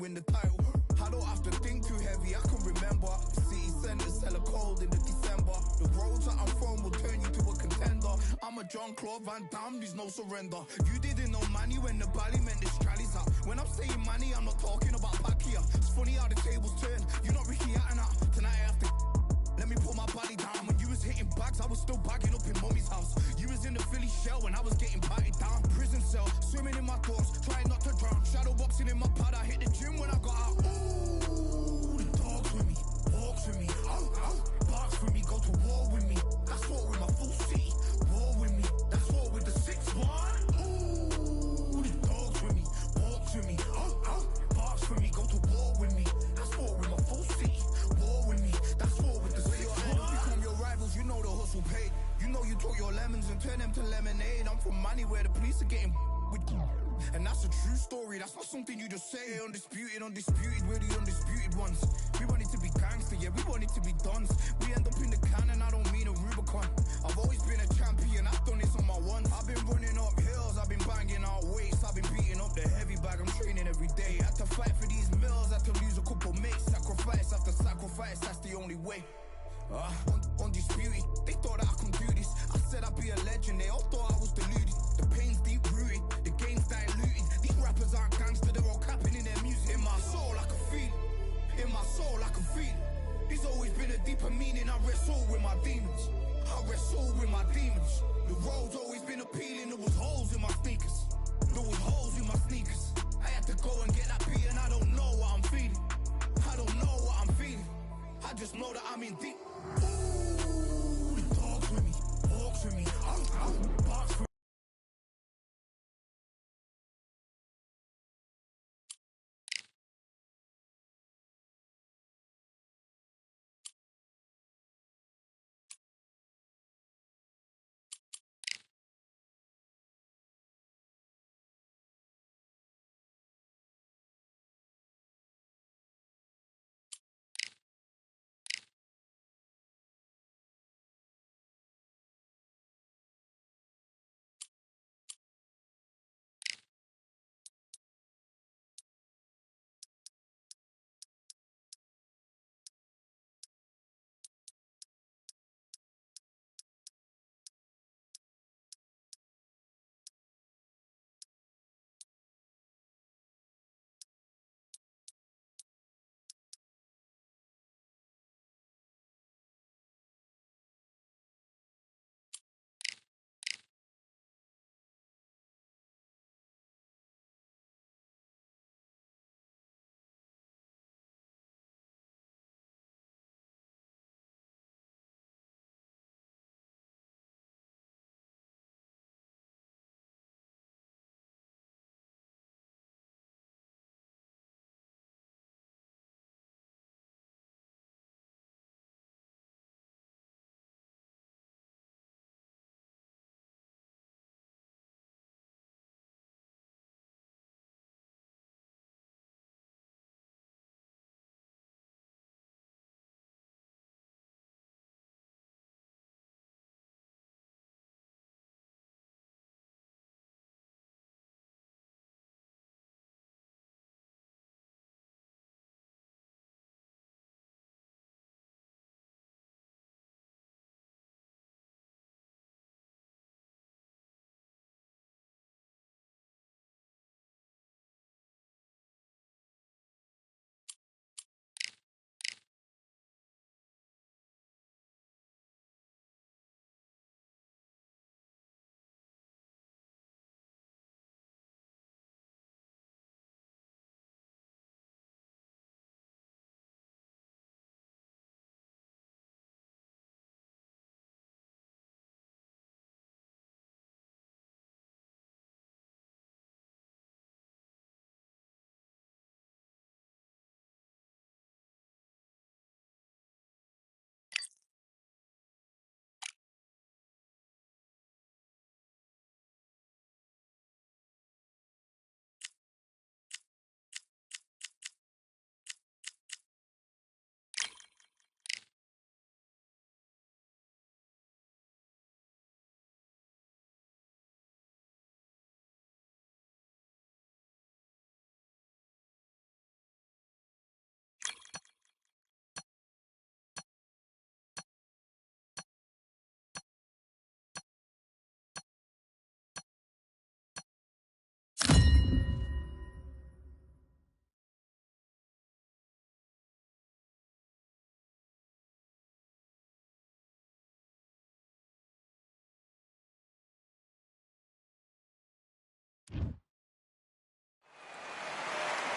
win the title. I don't have to think too heavy, I can remember. City centers hella cold in the December. The roads that I'm from will turn you to a contender. I'm a Jean-Claude Van Damme, there's no surrender. You didn't know money when the bally meant this trallies up. When I'm saying money, I'm not talking about Pacquiao. It's funny how the tables turn, you're not Ricky Hatton. Tonight I have to let me put my body down. When you was hitting bags, I was still bagging up in mommy's house. You was in the Philly shell when I was getting batted down. Prison cell, swimming in my thoughts, trying not to drown. Shadow boxing in my pad, I hit the gym when I got out. Ooh, the dogs with me, walks with me, barks with me, go to war with me. That's war with my full city, war with me. That's war with the 6-1. Ooh, the dogs with me, walks with me, barks with me, go to war with me. That's war with my full city, war with me. That's war with the 6-1. Become your rivals, you know the hustle paid. You know you took your lemons and turn them to lemonade. I'm from money where the police are getting with you. And that's a true story, that's not something you just say. Undisputed, we're the undisputed ones. We want it to be gangster, yeah, we want it to be dons. We end up in the can and I don't mean a Rubicon. I've always been a champion, I've done this on my ones. I've been running up hills, I've been banging out weights. I've been beating up the heavy bag, I'm training every day. Had to fight for these mills, had to lose a couple mates. Sacrifice after sacrifice, that's the only way. Undisputed, they thought that I could do this. I said I'd be a legend, they all thought I was deluded. The pain's deep rooted, the game's diluted. These rappers aren't gangster, they're all capping in their music. In my soul I can feel it, in my soul I can feel it. There's always been a deeper meaning, I wrestle with my demons. I wrestle with my demons.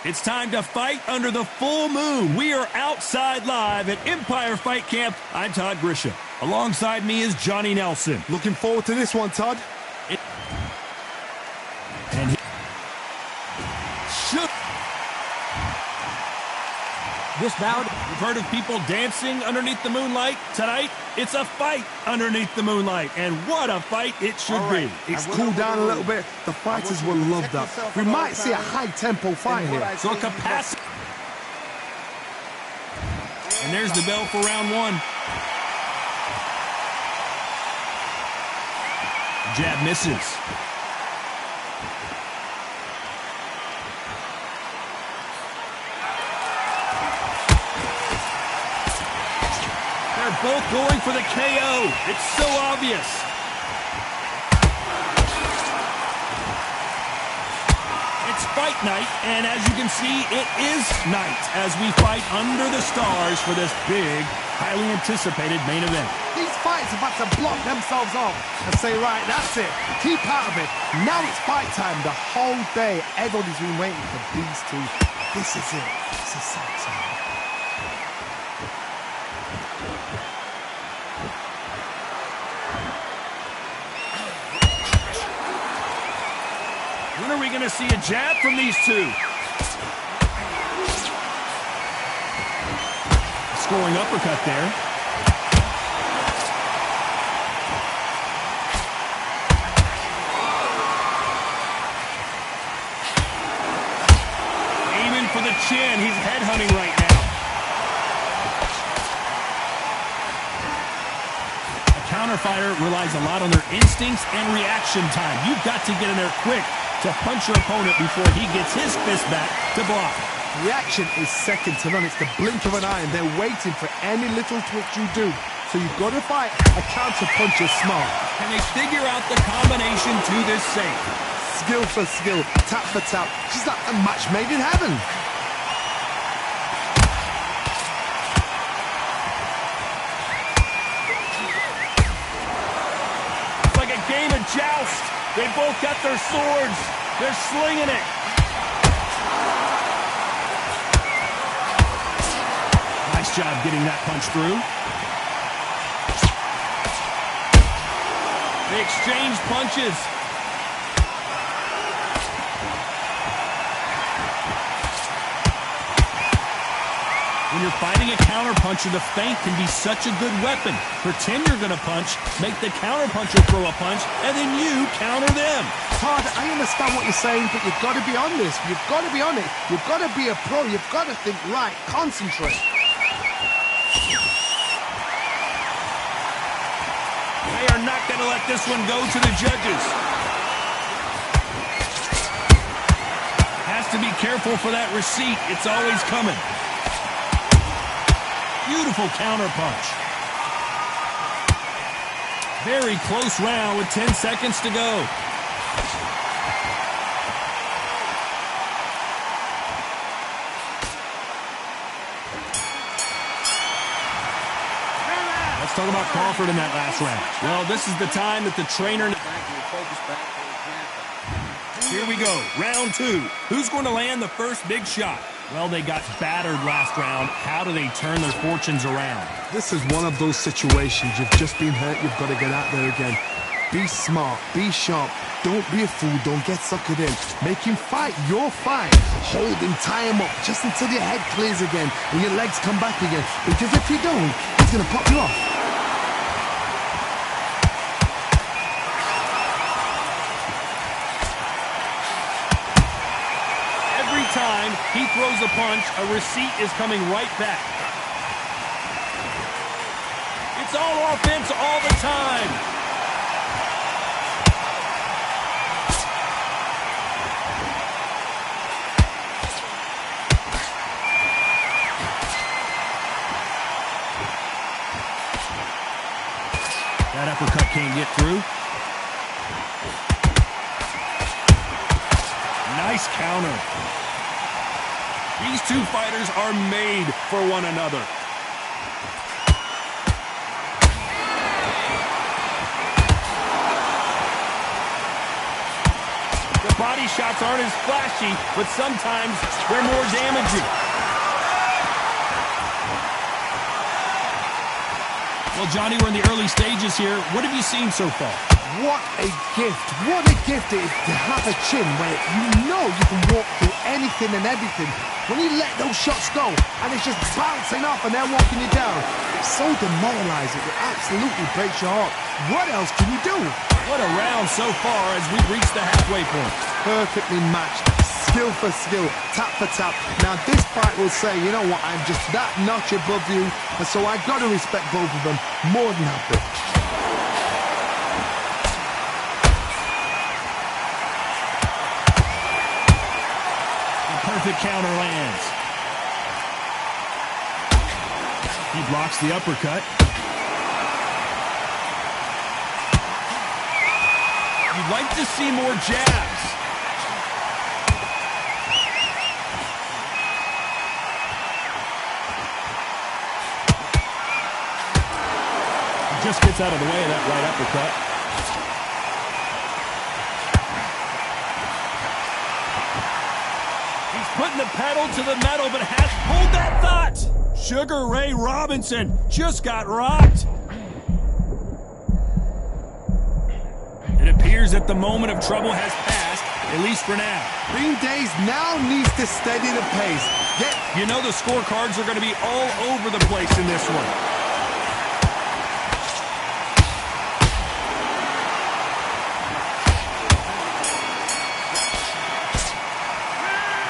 It's time to fight under the full moon. We are outside live at Empire Fight Camp. I'm Todd Grisham. Alongside me is Johnny Nelson. Looking forward to this one, Todd. And he shook. This bout, we've heard of people dancing underneath the moonlight. Tonight, it's a fight underneath the moonlight. And what a fight it should be. It's cooled down a little bit. The fighters will love that. We might see a high-tempo fight here. So capacity. And there's the bell for round one. Jab misses. They're both going for the KO. It's so obvious. It's fight night, and as you can see, it is night as we fight under the stars for this big, highly anticipated main event. These fighters are about to block themselves off and say, right, that's it. Keep out of it. Now it's fight time. The whole day, everybody's been waiting for these two. This is it. This is so time. When are we going to see a jab from these two? Scoring uppercut there. Aiming for the chin. He's headhunting right now. A counterfighter relies a lot on their instincts and reaction time. You've got to get in there quick to punch your opponent before he gets his fist back to block. Reaction is second to none. It's the blink of an eye, and they're waiting for any little twitch you do. So you've got to fight a counter punch is smart. Can they figure out the combination to this safe? Skill for skill, tap for tap. She's like a match made in heaven. It's like a game of joust. They both got their swords. They're slinging it. Nice job getting that punch through. They exchange punches. When you're fighting a counterpuncher, the feint can be such a good weapon. Pretend you're going to punch, make the counterpuncher throw a punch, and then you counter them. Todd, I understand what you're saying, but you've got to be on this. You've got to be on it. You've got to be a pro. You've got to think right. Concentrate. They are not going to let this one go to the judges. Has to be careful for that receipt. It's always coming. Beautiful counter punch. Very close round with 10 seconds to go. Let's talk about Crawford in that last round. Well, this is the time that the trainer... Here we go, round two. Who's going to land the first big shot? Well, they got battered last round. How do they turn their fortunes around? This is one of those situations. You've just been hurt. You've got to get out there again. Be smart. Be sharp. Don't be a fool. Don't get suckered in. Make him fight your fight. Hold him. Tie him up just until your head clears again and your legs come back again. Because if you don't, he's going to pop you off. Time he throws a punch, a receipt is coming right back. It's all offense all the time. That uppercut can't get through. Nice counter. These two fighters are made for one another. The body shots aren't as flashy, but sometimes they're more damaging. Well, Johnny, we're in the early stages here. What have you seen so far? What a gift. What a gift it is to have a chin where you know you can walk through anything and everything. When you let those shots go and it's just bouncing off and they're walking you down, it's so demoralizing. It absolutely breaks your heart. What else can you do? What a round so far as we've reached the halfway point. Perfectly matched. Skill for skill, tap for tap. Now this fight will say, you know what, I'm just that notch above you, and so I gotta respect both of them more than happy. The perfect counter lands. He blocks the uppercut. You'd like to see more jabs. Just gets out of the way of that right uppercut. He's putting the pedal to the metal, but has pulled that thought. Sugar Ray Robinson just got rocked. It appears that the moment of trouble has passed, at least for now. Green Days now needs to steady the pace. You know the scorecards are going to be all over the place in this one.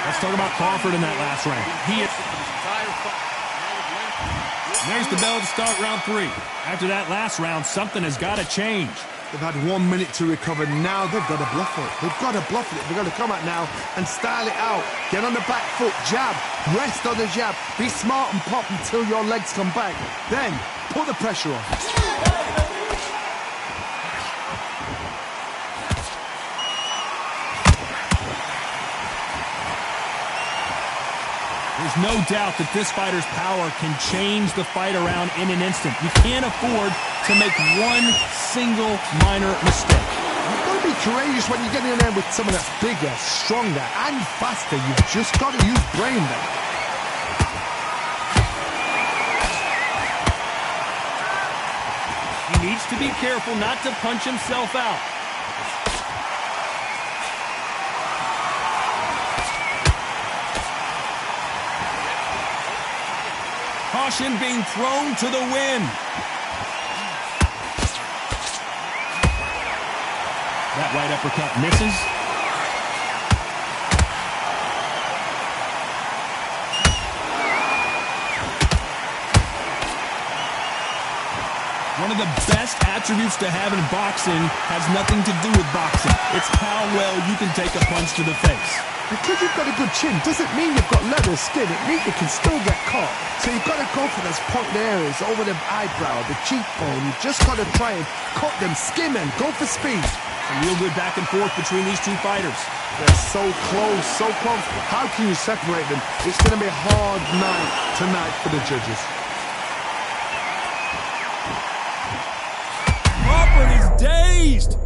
Let's talk about Crawford in that last round. There's the bell to start round 3. After that last round, something has got to change. They've had 1 minute to recover. Now they've got to bluff it. They've got to bluff it. They've got to come out now and style it out. Get on the back foot, jab, rest on the jab. Be smart and pop until your legs come back. Then put the pressure on. There's no doubt that this fighter's power can change the fight around in an instant. You can't afford to make one single minor mistake. You've got to be courageous when you're getting in there with someone that's bigger, stronger, and faster. You've just got to use brain there. He needs to be careful not to punch himself out. Caution being thrown to the wind. That right uppercut misses. One of the best attributes to have in boxing has nothing to do with boxing. It's how well you can take a punch to the face. Because you've got a good chin doesn't mean you've got leather skin. It means you can still get caught. So you've got to go for those pointed areas over the eyebrow, the cheekbone. You've just got to try and cut them, skim them, go for speed. Some real good back and forth between these two fighters. They're so close, so close. How can you separate them? It's going to be a hard night tonight for the judges. Crawford is dazed.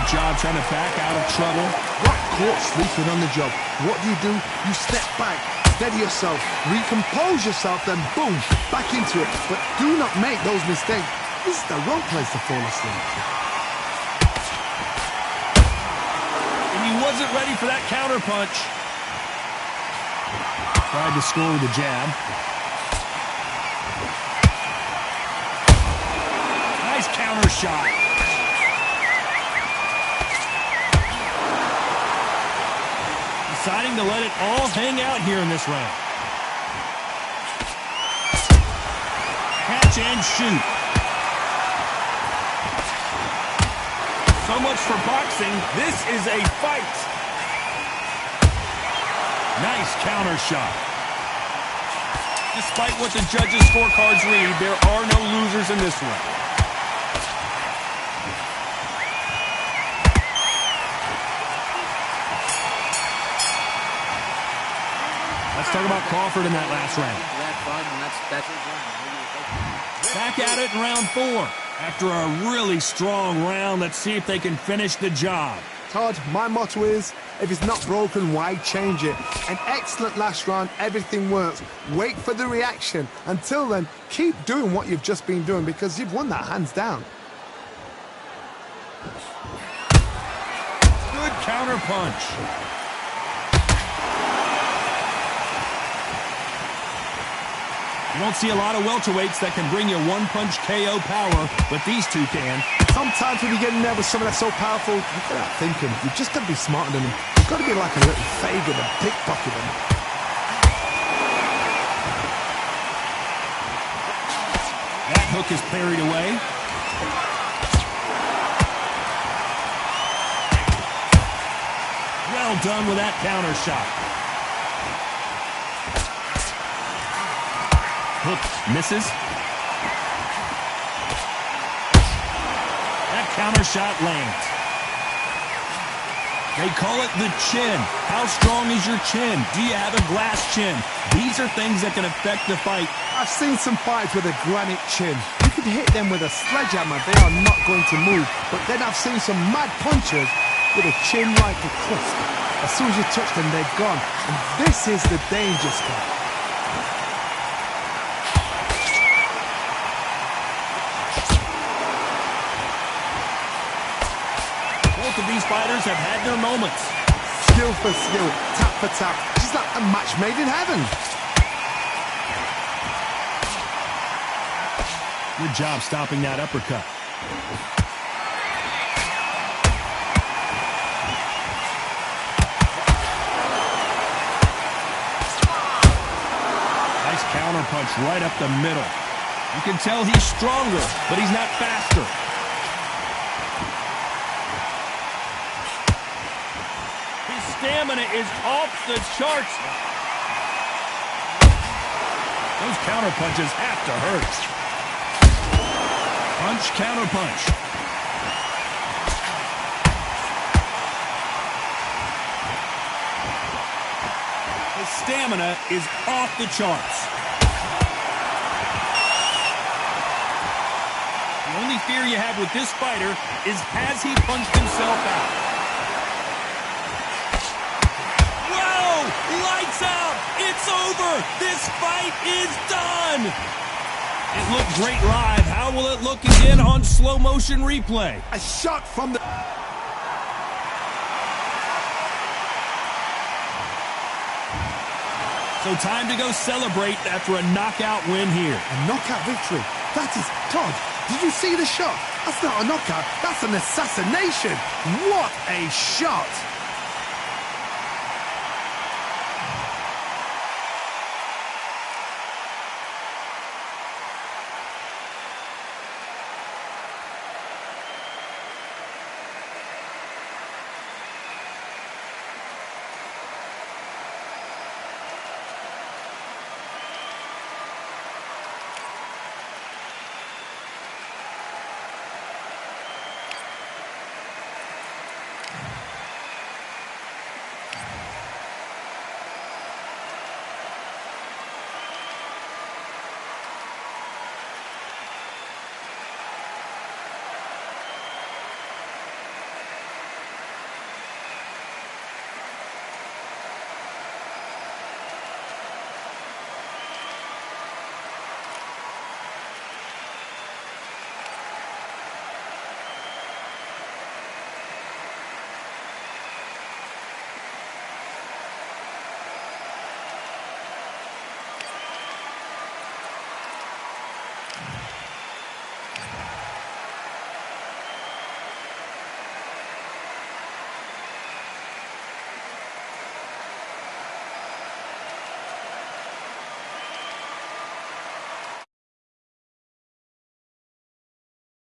Job trying to back out of trouble. Got caught sleeping on the job. What do? You step back, steady yourself, recompose yourself, then boom, back into it. But do not make those mistakes. This is the wrong place to fall asleep. And he wasn't ready for that counter punch. Tried to score with a jab. Nice counter shot. Deciding to let it all hang out here in this round. Catch and shoot. So much for boxing. This is a fight. Nice counter shot. Despite what the judges' scorecards read, there are no losers in this one. Let's talk about Crawford in that last round. Back at it in round 4. After a really strong round, let's see if they can finish the job. Todd, my motto is, if it's not broken, why change it? An excellent last round, everything works. Wait for the reaction. Until then, keep doing what you've just been doing because you've won that hands down. Good counter punch. You don't see a lot of welterweights that can bring you one-punch KO power, but these two can. Sometimes when you get in there with something that's so powerful, you get out thinking. You've just got to be smarter than them. You've got to be like a little Fagin and pickpocket them. That hook is parried away. Well done with that counter shot. Hook misses. That counter shot lands. They call it the chin. How strong is your chin? Do you have a glass chin? These are things that can affect the fight. I've seen some fights with a granite chin. You could hit them with a sledgehammer, they are not going to move. But then I've seen some mad punchers with a chin like a crust. As soon as you touch them, they're gone. And this is the danger spot. Both of these fighters have had their moments. Skill for skill, tap for tap. It's like a match made in heaven. Good job stopping that uppercut. Nice counter punch right up the middle. You can tell he's stronger, but he's not faster. His stamina is off the charts. Those counter punches have to hurt. Punch, counter punch. His stamina is off the charts. The only fear you have with this fighter is has he punched himself out? Whoa! Lights out! It's over! This fight is done! It looked great live. How will it look again on slow motion replay? A shot from the... So time to go celebrate after a knockout win here. A knockout victory. That is... Todd, did you see the shot? That's not a knockout. That's an assassination. What a shot.